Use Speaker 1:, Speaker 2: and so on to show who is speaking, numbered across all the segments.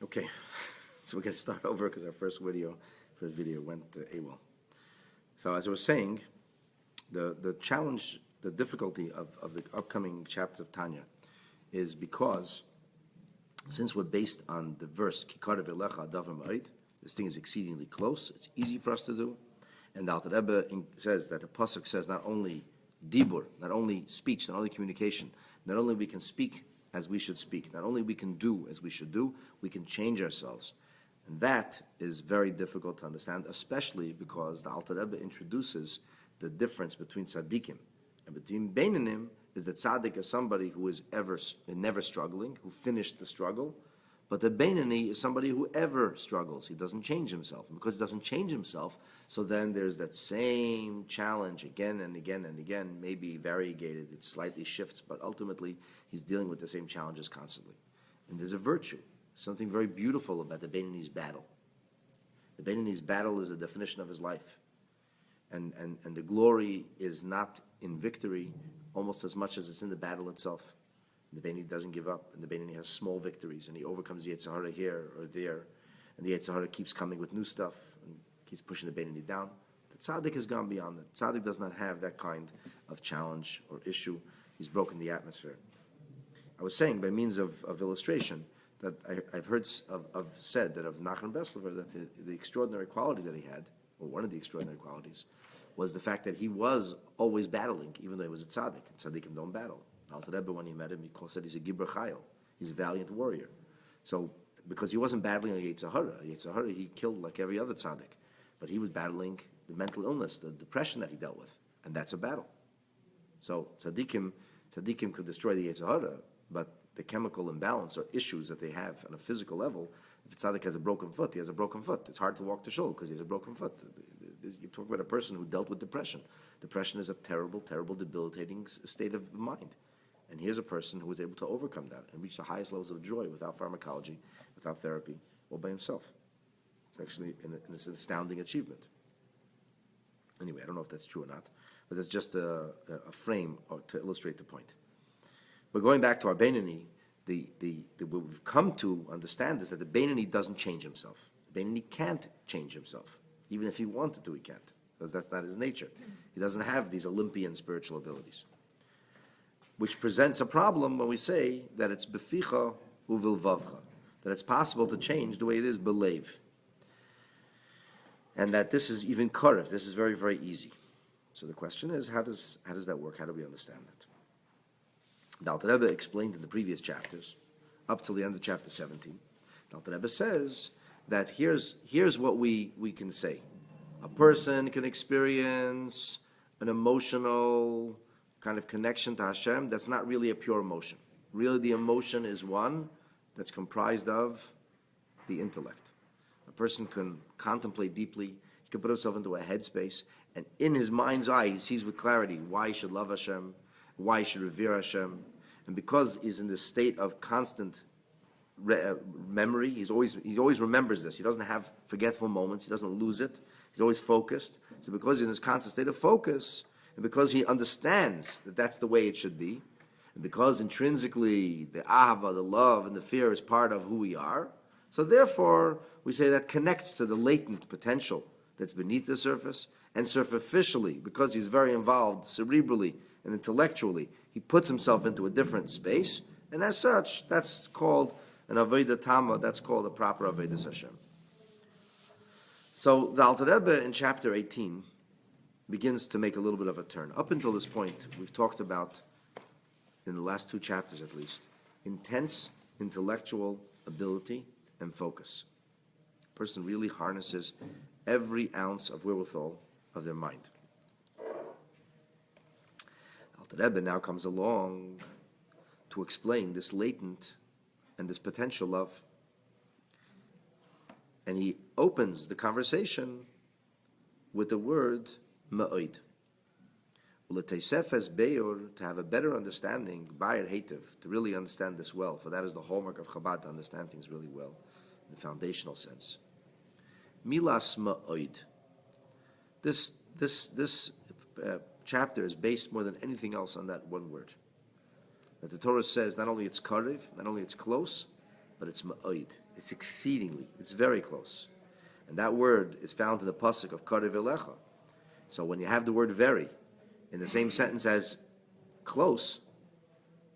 Speaker 1: Okay, so we're going to start over because our first video went AWOL. So as I was saying, the challenge, the difficulty of the upcoming chapters of Tanya is because since we're based on the verse, Kikarev Elecha Davar Ma'id, this thing is exceedingly close, it's easy for us to do, and the Alter Rebbe says that the Pasuk says not only dibur, not only speech, not only communication, not only we can speak as we should speak, not only we can do as we should do, we can change ourselves. And that is very difficult to understand, especially because the Alter Rebbe introduces the difference between tzaddikim and between beinanim is that tzaddik is somebody who is never struggling, who finished the struggle, but the beinani is somebody who ever struggles. He doesn't change himself. And because he doesn't change himself, so then there's that same challenge again and again and again, maybe variegated, it slightly shifts, but ultimately he's dealing with the same challenges constantly. And there's a virtue, something very beautiful about the beinani's battle. The beinani's battle is the definition of his life. And the glory is not in victory almost as much as it's in the battle itself. The Beinani doesn't give up, and the Beinani has small victories, and he overcomes the Yetzer Hara here or there, and the Yetzer Hara keeps coming with new stuff and keeps pushing the Beinani down. The Tzaddik has gone beyond that. Tzaddik does not have that kind of challenge or issue. He's broken the atmosphere. I was saying by means of illustration that I've heard said that of Nachman Breslover that the extraordinary quality that he had, or one of the extraordinary qualities, was the fact that he was always battling, even though he was a tzaddik. Tzaddikim don't battle. Alter Rebbe, when he met him, he said he's a Gibber Chayil. He's a valiant warrior. So, because he wasn't battling a Yetzer Hara, he killed like every other tzaddik. But he was battling the mental illness, the depression that he dealt with. And that's a battle. So, tzaddikim could destroy the Yetzer Hara, but the chemical imbalance or issues that they have on a physical level, if a tzaddik has a broken foot, he has a broken foot. It's hard to walk to shul because he has a broken foot. You talk about a person who dealt with depression. Depression is a terrible, terrible, debilitating state of mind. And here's a person who was able to overcome that and reach the highest levels of joy without pharmacology, without therapy, all by himself. It's actually an astounding achievement. Anyway, I don't know if that's true or not, but that's just a frame to illustrate the point. But going back to our Beinani, what we've come to understand is that the Beinani doesn't change himself. The Beinani can't change himself. Even if he wanted to, he can't, because that's not his nature. He doesn't have these Olympian spiritual abilities, which presents a problem when we say that it's beficha uvilvavcha, that it's possible to change the way it is belev, and that this is even karev. This is very, very easy. So the question is, how does that work? How do we understand that? The Alter Rebbe explained in the previous chapters, up till the end of chapter 17. The Alter Rebbe says that here's what we can say. A person can experience an emotional kind of connection to Hashem that's not really a pure emotion. Really, the emotion is one that's comprised of the intellect. A person can contemplate deeply, he can put himself into a headspace, and in his mind's eye, he sees with clarity why he should love Hashem, why he should revere Hashem. And because he's in this state of constant memory, he always remembers this. He doesn't have forgetful moments, he doesn't lose it, he's always focused. So because he's in this constant state of focus, and because he understands that that's the way it should be, and because intrinsically the ahava, the love, and the fear is part of who we are, so therefore we say that connects to the latent potential that's beneath the surface, and superficially, because he's very involved cerebrally and intellectually, he puts himself into a different space, and as such, that's called an avodah tama, that's called a proper avodah Hashem. So the Alter Rebbe in chapter 18 begins to make a little bit of a turn. Up until this point, we've talked about, in the last two chapters at least, intense intellectual ability and focus. A person really harnesses every ounce of wherewithal of their mind. Alter Rebbe now comes along to explain this latent and this potential love. And he opens the conversation with the word ma'od. U'leteisefes be'or, to have a better understanding, bayir heitiv, to really understand this well, for that is the hallmark of Chabad, to understand things really well, in the foundational sense. Milas ma'od. This chapter is based more than anything else on that one word. That the Torah says not only it's karev, not only it's close, but it's ma'od. It's exceedingly, it's very close. And that word is found in the pasuk of Karev Elecha. So when you have the word very in the same sentence as close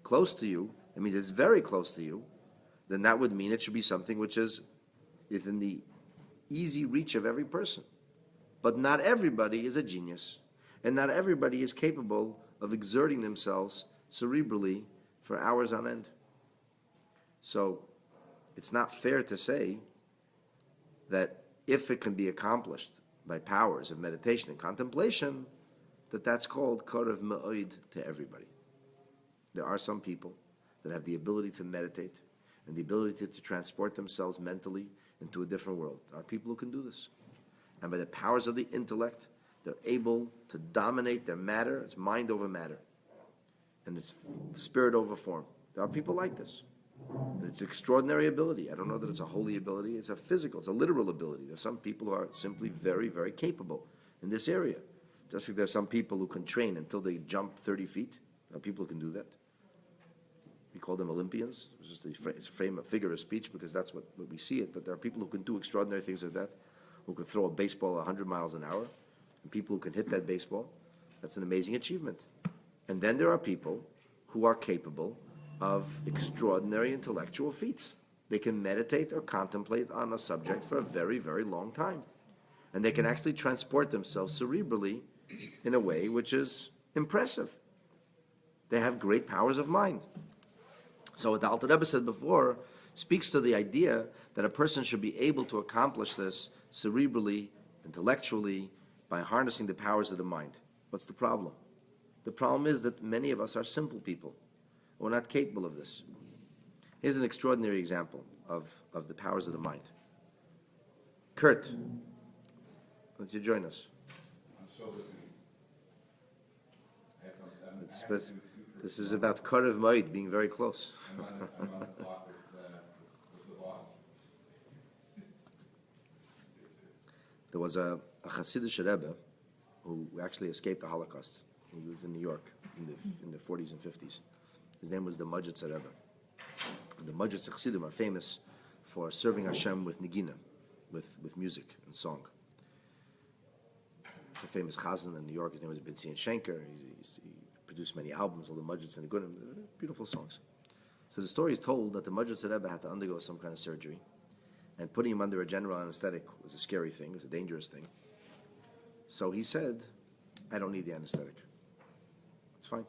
Speaker 1: to you, it means it's very close to you, then that would mean it should be something which is within the easy reach of every person. But not everybody is a genius, and not everybody is capable of exerting themselves cerebrally for hours on end. So it's not fair to say that if it can be accomplished by powers of meditation and contemplation, that's called Korev Ma'od to everybody. There are some people that have the ability to meditate and the ability to transport themselves mentally into a different world. There are people who can do this. And by the powers of the intellect, they're able to dominate their matter. It's mind over matter. And it's spirit over form. There are people like this. And it's extraordinary ability. I don't know that it's a holy ability. It's a physical, it's a literal ability. There's some people who are simply very, very capable in this area. Just like there's some people who can train until they jump 30 feet. There are people who can do that. We call them Olympians. It's a figure of speech because that's what we see it. But there are people who can do extraordinary things like that, who can throw a baseball 100 miles an hour, and people who can hit that baseball. That's an amazing achievement. And then there are people who are capable of extraordinary intellectual feats. They can meditate or contemplate on a subject for a very, very long time. And they can actually transport themselves cerebrally in a way which is impressive. They have great powers of mind. So what the Alter Rebbe said before speaks to the idea that a person should be able to accomplish this cerebrally, intellectually, by harnessing the powers of the mind. What's the problem? The problem is that many of us are simple people. We're not capable of this. Here's an extraordinary example of the powers of the mind. Kurt, why don't you join us?
Speaker 2: I'm so listening.
Speaker 1: This is about Karev Ma'od, being very close.
Speaker 2: I'm on the block with the boss.
Speaker 1: There was a Hasidic Rebbe who actually escaped the Holocaust. He was in New York in the 40s and 50s. His name was the Majitz Rebbe. The Majitz Chassidim are famous for serving Hashem with negina, with music and song. The famous Chazan in New York, his name was Bentzion Schenker. He produced many albums, all the Majitz and the Gunim, beautiful songs. So the story is told that the Majitz Rebbe had to undergo some kind of surgery, and putting him under a general anesthetic was a scary thing, it was a dangerous thing. So he said, I don't need the anesthetic. It's fine.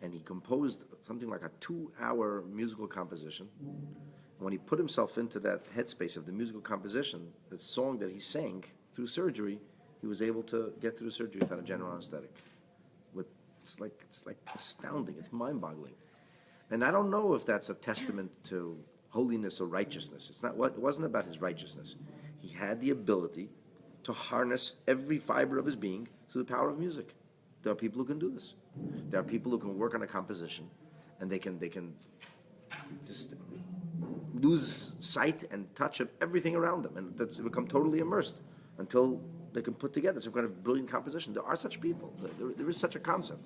Speaker 1: And he composed something like a 2-hour musical composition. And when he put himself into that headspace of the musical composition, the song that he sang through surgery, he was able to get through the surgery without a general anesthetic. It's like astounding. It's mind-boggling. And I don't know if that's a testament to holiness or righteousness. It wasn't about his righteousness. He had the ability to harness every fiber of his being through the power of music. There are people who can do this. There are people who can work on a composition, and they can just lose sight and touch of everything around them, and that's become totally immersed until they can put together some kind of brilliant composition. There are such people. There is such a concept.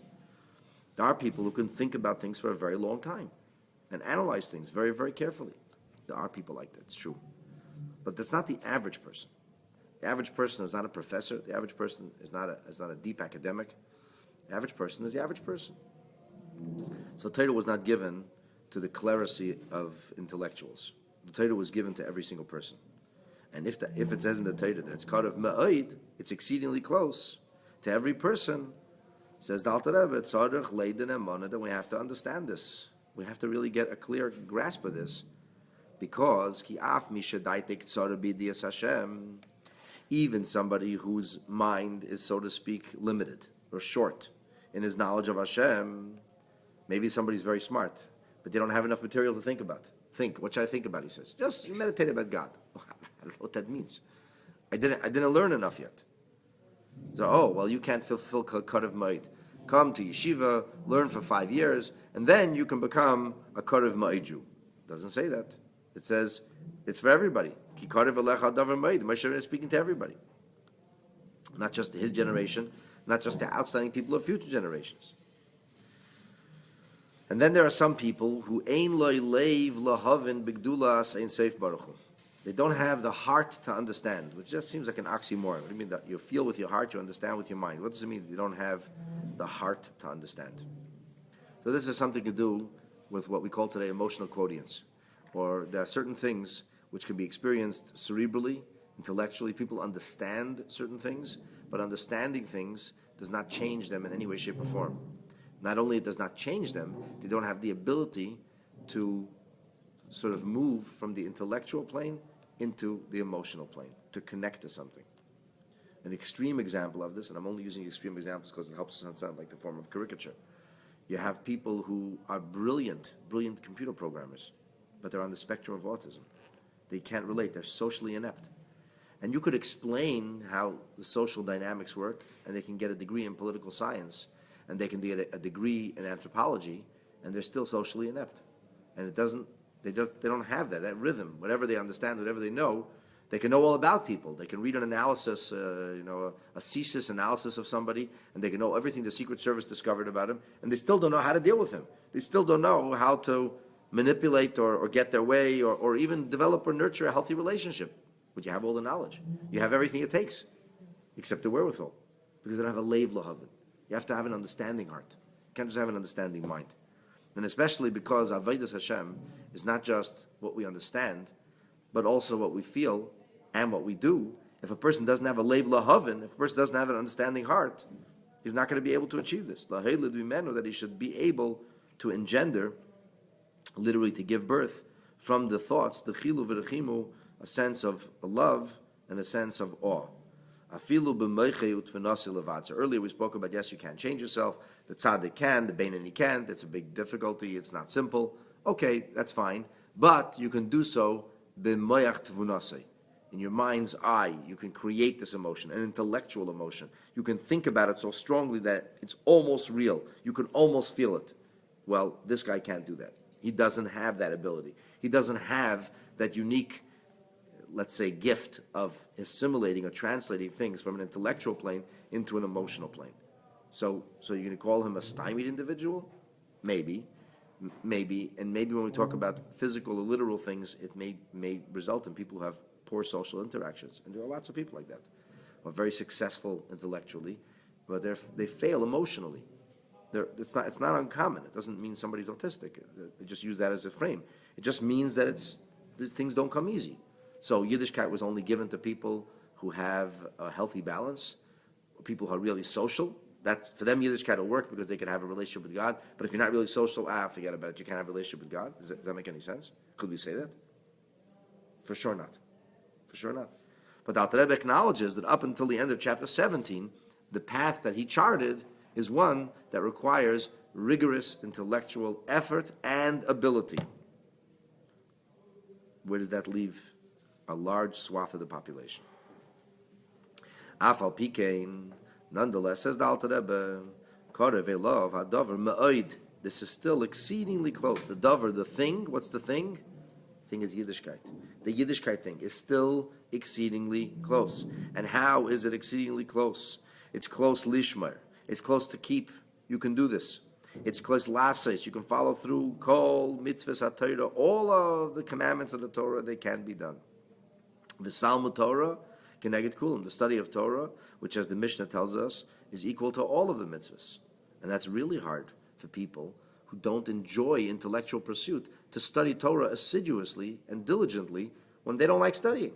Speaker 1: There are people who can think about things for a very long time and analyze things very, very carefully. There are people like that. It's true, but that's not the average person. The average person is not a professor. The average person is not a deep academic. The average person is the average person. So Torah was not given to the clerisy of intellectuals. The Torah was given to every single person. And if it says in the Torah that it's Karev Ma'od, it's exceedingly close to every person, says the Alter Rebbe, Tzarech Leiden Emunah, that we have to understand this. We have to really get a clear grasp of this, because Ki Af Mi Shadaitek Tzara B'Dias Hashem, even somebody whose mind is, so to speak, limited or short in his knowledge of Hashem, maybe somebody's very smart, but they don't have enough material to think about. What should I think about? He says, just meditate about God. I don't know what that means. I didn't learn enough yet. So, you can't fulfill Karev Ma'od. Come to yeshiva, learn for 5 years, and then you can become a Karev Ma'od Jew. Doesn't say that. It says it's for everybody. Ki Karev Alecha Davar Ma'od. Moshe is speaking to everybody, not just to his generation, not just to outstanding people of future generations. And then there are some people who ein loy leiv lahavin bigdulas ein seif baruch hu. They don't have the heart to understand, which just seems like an oxymoron. What do you mean that you feel with your heart, you understand with your mind? What does it mean you don't have the heart to understand? So this has something to do with what we call today emotional quotients. Or there are certain things which can be experienced cerebrally, intellectually. People understand certain things, but understanding things does not change them in any way, shape, or form. Not only it does not change them, they don't have the ability to sort of move from the intellectual plane into the emotional plane, to connect to something. An extreme example of this, and I'm only using extreme examples because it helps us understand like the form of caricature. You have people who are brilliant computer programmers, but they're on the spectrum of autism. They can't relate, they're socially inept. And you could explain how the social dynamics work, and they can get a degree in political science, and they can get a degree in anthropology, and they're still socially inept. And they don't have that rhythm. Whatever they understand, whatever they know, they can know all about people. They can read an analysis, a thesis analysis of somebody, and they can know everything the Secret Service discovered about him, and they still don't know how to deal with him. They still don't know how to manipulate or get their way or even develop or nurture a healthy relationship. But you have all the knowledge. You have everything it takes, except the wherewithal, because they don't have a leiv lahavin. You have to have an understanding heart. You can't just have an understanding mind. And especially because Avodas Hashem is not just what we understand, but also what we feel and what we do. If a person doesn't have a leiv lahavin, if a person doesn't have an understanding heart, he's not going to be able to achieve this. That he should be able to engender, literally to give birth, from the thoughts, the chilu v'rechimu, a sense of love and a sense of awe. So earlier we spoke about, yes, you can change yourself. The tzaddik can, the Beinoni can't. It's a big difficulty. It's not simple. Okay, that's fine. But you can do so b'moyach tvunasei. In your mind's eye, you can create this emotion, an intellectual emotion. You can think about it so strongly that it's almost real. You can almost feel it. Well, this guy can't do that. He doesn't have that ability. He doesn't have that unique, let's say, gift of assimilating or translating things from an intellectual plane into an emotional plane. So you're going to call him a stymied individual? Maybe. And maybe when we talk about physical or literal things, it may result in people who have poor social interactions. And there are lots of people like that, who are very successful intellectually, but they fail emotionally. It's not uncommon. It doesn't mean somebody's autistic. They just use that as a frame. It just means that these things don't come easy. So Yiddishkeit was only given to people who have a healthy balance, people who are really social. That's, for them, Yiddishkeit will work because they can have a relationship with God. But if you're not really social, forget about it. You can't have a relationship with God. Does that make any sense? Could we say that? For sure not. For sure not. But the Alter Rebbe acknowledges that up until the end of chapter 17, the path that he charted is one that requires rigorous intellectual effort and ability. Where does that leave a large swath of the population? Afal Pikein, nonetheless, says the Alter Rebbe, Korev Elov Hadavar Me'oid. This is still exceedingly close. The davar, the thing. What's the thing? The thing is Yiddishkeit. The Yiddishkeit thing is still exceedingly close. And how is it exceedingly close? It's close lishmer. It's close to keep. You can do this. It's close lases. You can follow through kol mitzvahs haTorah. All of the commandments of the Torah, they can be done. The Salmud Torah, Keneged Kulam, the study of Torah, which, as the Mishnah tells us, is equal to all of the mitzvahs. And that's really hard for people who don't enjoy intellectual pursuit to study Torah assiduously and diligently when they don't like studying.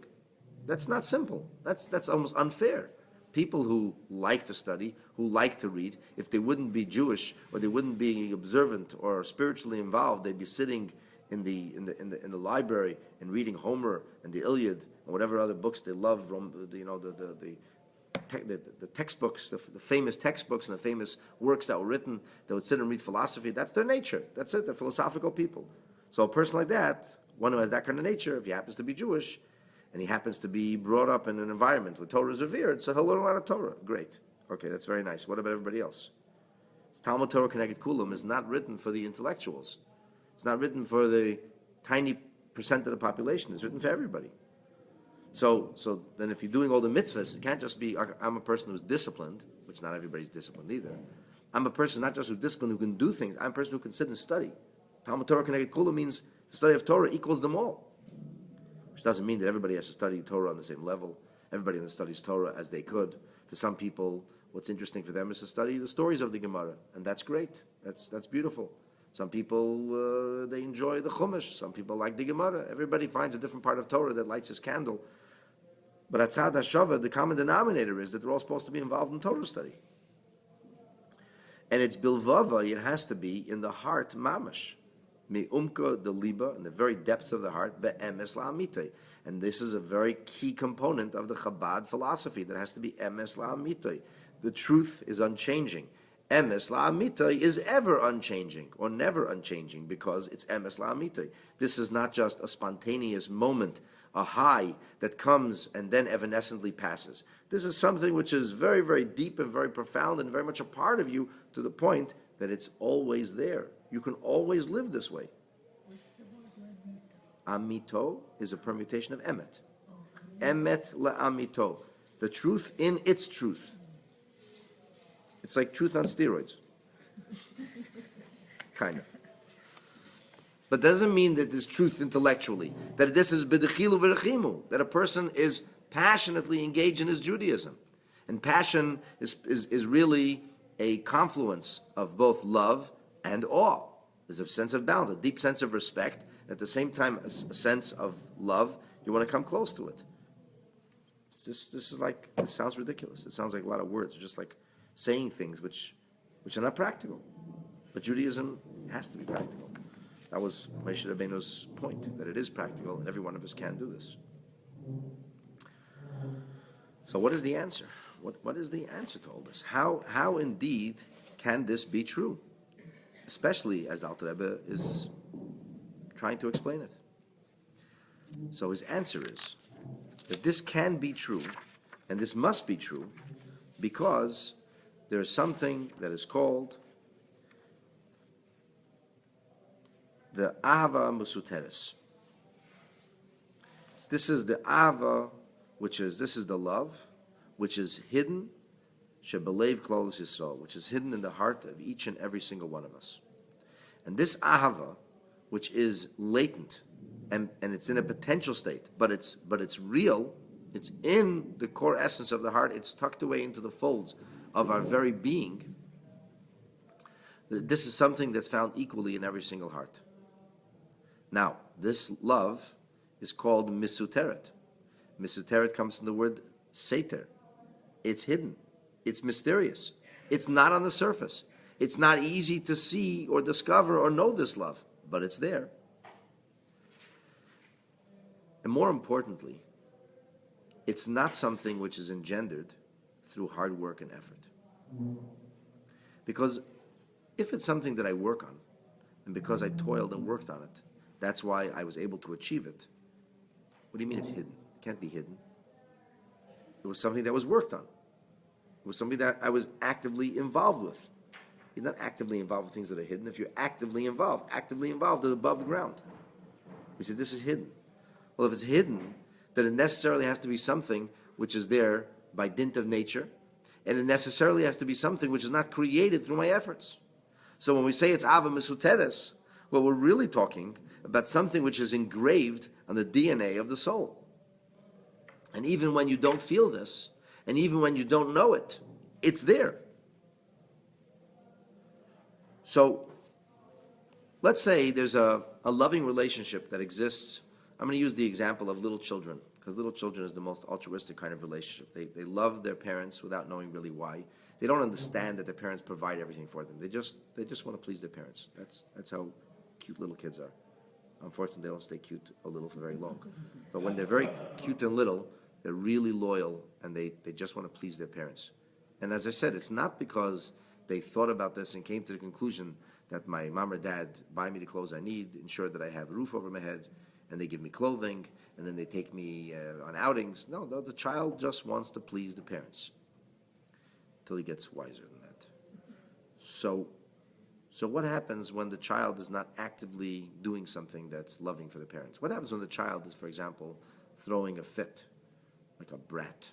Speaker 1: That's not simple. That's almost unfair. People who like to study, who like to read, if they wouldn't be Jewish or they wouldn't be observant or spiritually involved, they'd be sitting in the library and reading Homer and the Iliad and whatever other books they love. The textbooks, the famous textbooks and the famous works that were written. They would sit and read philosophy. That's their nature. That's it. They're philosophical people. So a person like that, one who has that kind of nature, if he happens to be Jewish, and he happens to be brought up in an environment where Torah is revered, so he'll learn a lot of Torah. Great. Okay, that's very nice. What about everybody else? Talmud Torah Keneged Kulam is not written for the intellectuals. It's not written for the tiny percent of the population. It's written for everybody. So then if you're doing all the mitzvahs, it can't just be, I'm a person who's disciplined, which not everybody's disciplined either, I'm a person not just with discipline who can do things. I'm a person who can sit and study. Talmud Torah Connected Kula means the study of Torah equals them all. Which doesn't mean that everybody has to study Torah on the same level. Everybody studies Torah as they could. For some people, what's interesting for them is to study the stories of the Gemara, and that's great. That's beautiful. Some people, they enjoy the Chumash. Some people like the Gemara. Everybody finds a different part of Torah that lights his candle. But at Tzad HaShava, the common denominator is that they're all supposed to be involved in Torah study. And it's bilvava, it has to be in the heart, mamash. Me'umka, the liba, in the very depths of the heart, be'emes la'amitei. And this is a very key component of the Chabad philosophy, that has to be emes la'amitei. The truth is unchanging. Emes la'amitei is ever unchanging, or never unchanging, because it's emes la'amitei. This is not just a spontaneous moment, a high that comes and then evanescently passes. This is something which is very, very deep and very profound and very much a part of you, to the point that it's always there. You can always live this way. Amito is a permutation of emet. Emet la'amito. The truth in its truth. It's like truth on steroids. Kind of. But doesn't mean that this truth intellectually, that this is b'dechilu v'rechimu, that a person is passionately engaged in his Judaism. And passion is really a confluence of both love and awe. There's a sense of balance, a deep sense of respect, at the same time a sense of love. You want to come close to it. This sounds ridiculous. It sounds like a lot of words, just like saying things which are not practical. But Judaism has to be practical. That was Moshe Rabbeinu's point, that it is practical and every one of us can do this. So what is the answer? What is the answer to all this? How indeed can this be true? Especially as the Alter Rebbe is trying to explain it. So his answer is that this can be true, and this must be true, because there is something that is called the Ahava Musuteres. This is the Ahava, this is the love, which is hidden, Shebelev Klal Yisrael, which is hidden in the heart of each and every single one of us. And this Ahava, which is latent, and it's in a potential state, but it's real, it's in the core essence of the heart, it's tucked away into the folds of our very being. This is something that's found equally in every single heart. Now, this love is called misuteret. Misuteret comes from the word seter. It's hidden. It's mysterious. It's not on the surface. It's not easy to see or discover or know this love, but it's there. And more importantly, it's not something which is engendered through hard work and effort. Because if it's something that I work on, and because I toiled and worked on it, that's why I was able to achieve it. What do you mean it's hidden? It can't be hidden. It was something that was worked on. It was something that I was actively involved with. You're not actively involved with things that are hidden. If you're actively involved is above ground. We said this is hidden. Well, if it's hidden, then it necessarily has to be something which is there by dint of nature, and it necessarily has to be something which is not created through my efforts. So when we say it's Ava Mesuteres, well, we're really talking about something which is engraved on the DNA of the soul. And even when you don't feel this, and even when you don't know it, it's there. So, let's say there's a loving relationship that exists. I'm going to use the example of little children, because little children is the most altruistic kind of relationship. They love their parents without knowing really why. They don't understand that their parents provide everything for them. They just want to please their parents. That's how cute little kids are. Unfortunately, they don't stay cute or little for very long. But when they're very cute and little, they're really loyal, and they just want to please their parents. And as I said, it's not because they thought about this and came to the conclusion that my mom or dad buy me the clothes I need, ensure that I have a roof over my head, and they give me clothing, and then they take me on outings. No, the child just wants to please the parents until he gets wiser than that. So what happens when the child is not actively doing something that's loving for the parents? What happens when the child is, for example, throwing a fit, like a brat,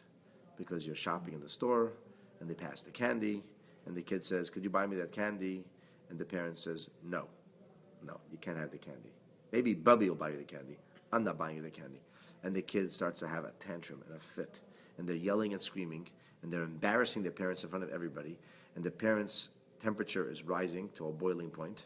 Speaker 1: because you're shopping in the store, and they pass the candy, And the kid says, could you buy me that candy? And the parent says, no, you can't have the candy. Maybe Bubby will buy you the candy. I'm not buying you the candy. And the kid starts to have a tantrum and a fit. And they're yelling and screaming, and they're embarrassing their parents in front of everybody. And the parents' temperature is rising to a boiling point.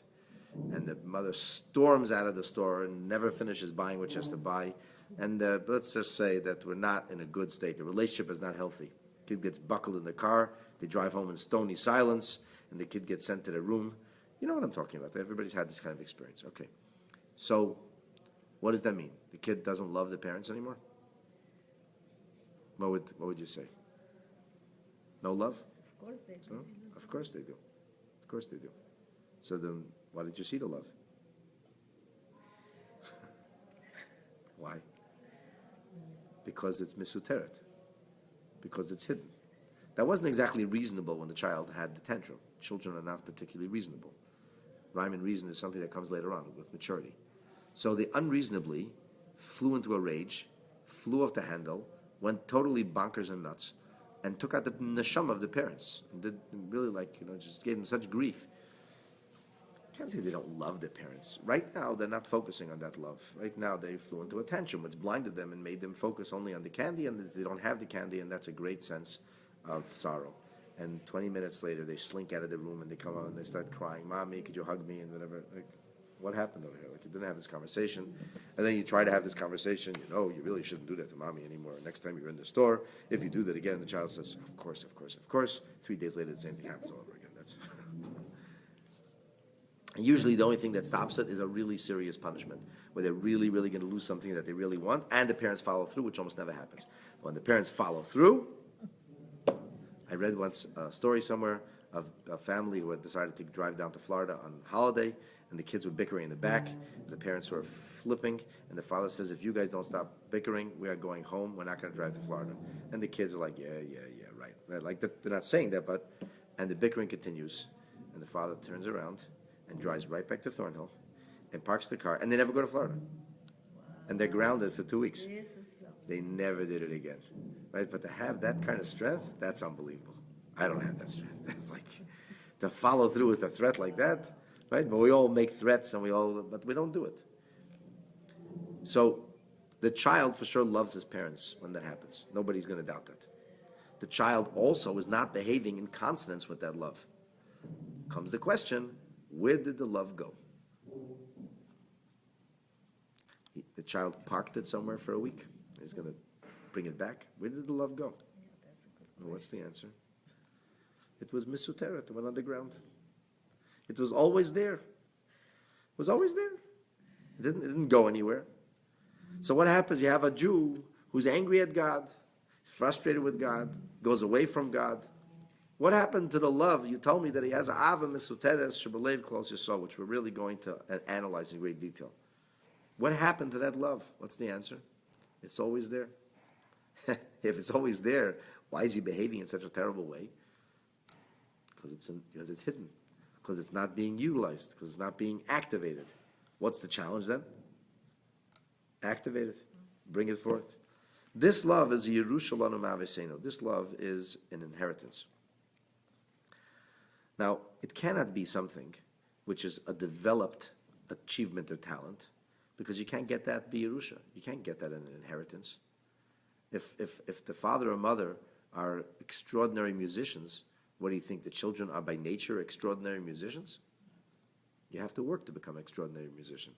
Speaker 1: And the mother storms out of the store and never finishes buying what she has to buy. And let's just say that we're not in a good state. The relationship is not healthy. Kid gets buckled in the car. They drive home in stony silence, and the kid gets sent to their room. You know what I'm talking about. Everybody's had this kind of experience. Okay. So what does that mean? The kid doesn't love the parents anymore? What would you say? No love?
Speaker 3: Of course they do.
Speaker 1: No? Of course they do. Of course they do. So then why did you see the love? Why? Because it's misuteret. Because it's hidden. That wasn't exactly reasonable when the child had the tantrum. Children are not particularly reasonable. Rhyme and reason is something that comes later on with maturity. So they unreasonably flew into a rage, flew off the handle, went totally bonkers and nuts, and took out the neshama of the parents. And did really just gave them such grief. Can't say they don't love their parents. Right now, they're not focusing on that love. Right now, they flew into a tantrum, which blinded them and made them focus only on the candy, and they don't have the candy, and that's a great sense of sorrow. And 20 minutes later, they slink out of the room, and they come out and they start crying, "Mommy, could you hug me?" and whatever. Like, what happened over here? Like, you didn't have this conversation. And then you try to have this conversation, you really shouldn't do that to Mommy anymore. Next time you're in the store, if you do that again, the child says, of course, of course, of course. 3 days later, the same thing happens all over again. That's... And usually the only thing that stops it is a really serious punishment, where they're really, really going to lose something that they really want, and the parents follow through, which almost never happens. When the parents follow through, I read once a story somewhere of a family who had decided to drive down to Florida on holiday, and the kids were bickering in the back, and the parents were flipping, and the father says, if you guys don't stop bickering, we are going home, we're not going to drive to Florida. And the kids are like, yeah, right. Like, they're not saying that, and the bickering continues, and the father turns around and drives right back to Thornhill and parks the car, and they never go to Florida. And they're grounded for 2 weeks. They never did it again, right? But to have that kind of strength, that's unbelievable. I don't have that strength. That's like, to follow through with a threat like that, right? But we all make threats, but we don't do it. So the child for sure loves his parents when that happens. Nobody's going to doubt that. The child also is not behaving in consonance with that love. Comes the question, where did the love go? The child parked it somewhere for a week. He's going to bring it back. Where did the love go? Well, what's the answer? It was misuteret. It went underground. It was always there. It was always there. It didn't go anywhere. So what happens? You have a Jew who's angry at God, he's frustrated with God, goes away from God. What happened to the love? You told me that he has a ava misuteres shebelev klal Yisrael, which we're really going to analyze in great detail. What happened to that love? What's the answer? It's always there. If it's always there, why is he behaving in such a terrible way? Because it's hidden. Because it's not being utilized. Because it's not being activated. What's the challenge then? Activate it. Bring it forth. This love is a Yerushalanu Ma'avesenu. This love is an inheritance. Now, it cannot be something which is a developed achievement or talent, because you can't get that Yerusha. You can't get that in an inheritance. If the father or mother are extraordinary musicians, what do you think? The children are by nature extraordinary musicians? You have to work to become an extraordinary musician.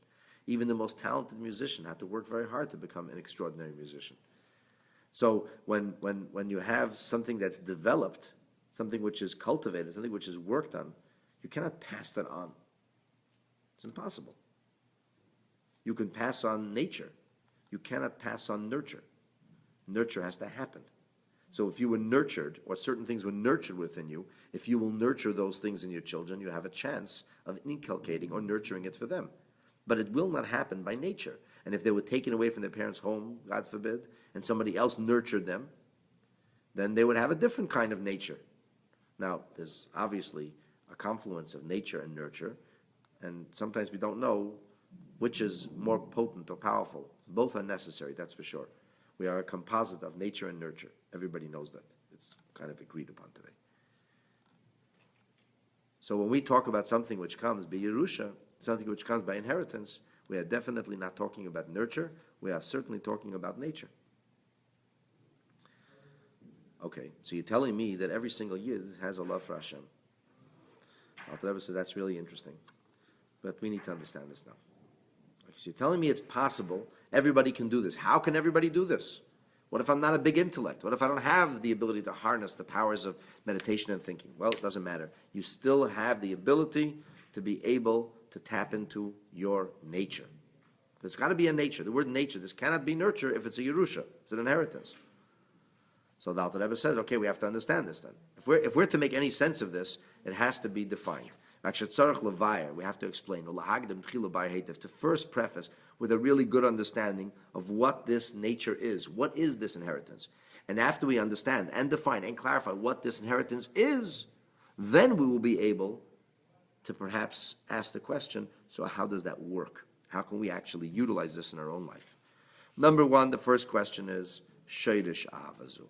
Speaker 1: Even the most talented musician had to work very hard to become an extraordinary musician. So when you have something that's developed, something which is cultivated, something which is worked on, you cannot pass that on. It's impossible. You can pass on nature. You cannot pass on nurture. Nurture has to happen. So if you were nurtured, or certain things were nurtured within you, if you will nurture those things in your children, you have a chance of inculcating or nurturing it for them. But it will not happen by nature. And if they were taken away from their parents' home, God forbid, and somebody else nurtured them, then they would have a different kind of nature. Now, there's obviously a confluence of nature and nurture, and sometimes we don't know which is more potent or powerful. Both are necessary, that's for sure. We are a composite of nature and nurture. Everybody knows that. It's kind of agreed upon today. So when we talk about something which comes by Yerusha, something which comes by inheritance, we are definitely not talking about nurture. We are certainly talking about nature. Okay, so you're telling me that every single Yid has a love for Hashem. Alter Rebbe says that's really interesting. But we need to understand this now. Okay, so you're telling me it's possible, everybody can do this. How can everybody do this? What if I'm not a big intellect? What if I don't have the ability to harness the powers of meditation and thinking? Well, it doesn't matter. You still have the ability to be able to tap into your nature. There's got to be a nature. The word nature, this cannot be nurture if it's a Yerusha. It's an inheritance. So the Alter Rebbe says, okay, we have to understand this then. If we're to make any sense of this, it has to be defined. We have to explain. To first preface with a really good understanding of what this nature is. What is this inheritance? And after we understand and define and clarify what this inheritance is, then we will be able to perhaps ask the question, so how does that work? How can we actually utilize this in our own life? Number one, the first question is, Sheidish Avazu.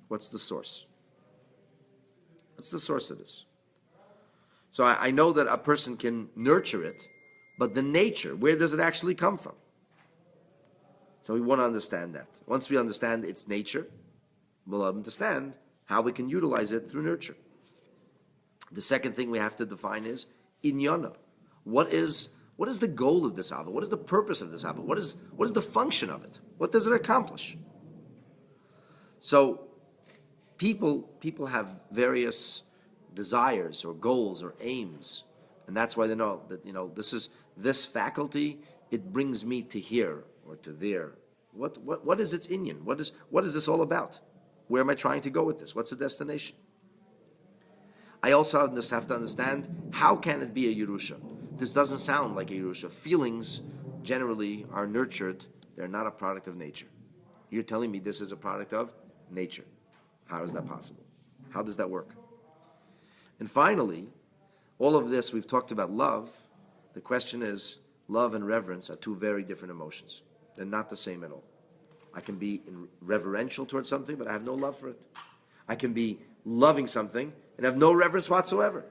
Speaker 1: What's the source? What's the source of this? So I know that a person can nurture it, but the nature, where does it actually come from? So we want to understand that. Once we understand its nature, we'll understand how we can utilize it through nurture. The second thing we have to define is inyana. What is the goal of this ava? What is the purpose of this ava? What is the function of it? What does it accomplish? So people have various desires or goals or aims, and that's why they know that this faculty, it brings me to here or to there. What is its inyan? What is this all about? Where am I trying to go with this? What's the destination? I also have to understand, how can it be a Yerusha? This doesn't sound like a Yerusha. Feelings generally are nurtured. They're not a product of nature. You're telling me this is a product of nature. How is that possible? How does that work? And finally, all of this, we've talked about love. The question is, love and reverence are two very different emotions. They're not the same at all. I can be reverential towards something, but I have no love for it. I can be loving something and have no reverence whatsoever.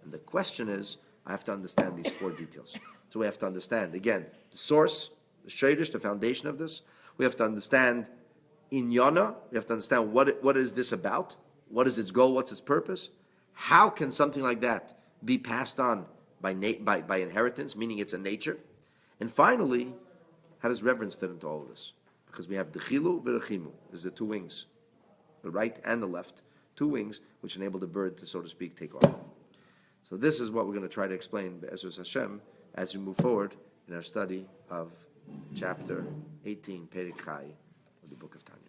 Speaker 1: And the question is, I have to understand these four details. So we have to understand, again, the source, the sheidish, the foundation of this. We have to understand inyana. We have to understand what is this about? What is its goal? What's its purpose? How can something like that be passed on by inheritance, meaning it's a nature? And finally, how does reverence fit into all of this? Because we have the chilu v'rechimu, is the two wings, the right and the left, two wings which enable the bird to, so to speak, take off. So this is what we're going to try to explain, Be'ezus Hashem, as we move forward in our study of chapter 18, Perek Chai, of the book of Tanya.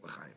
Speaker 1: L'chaim.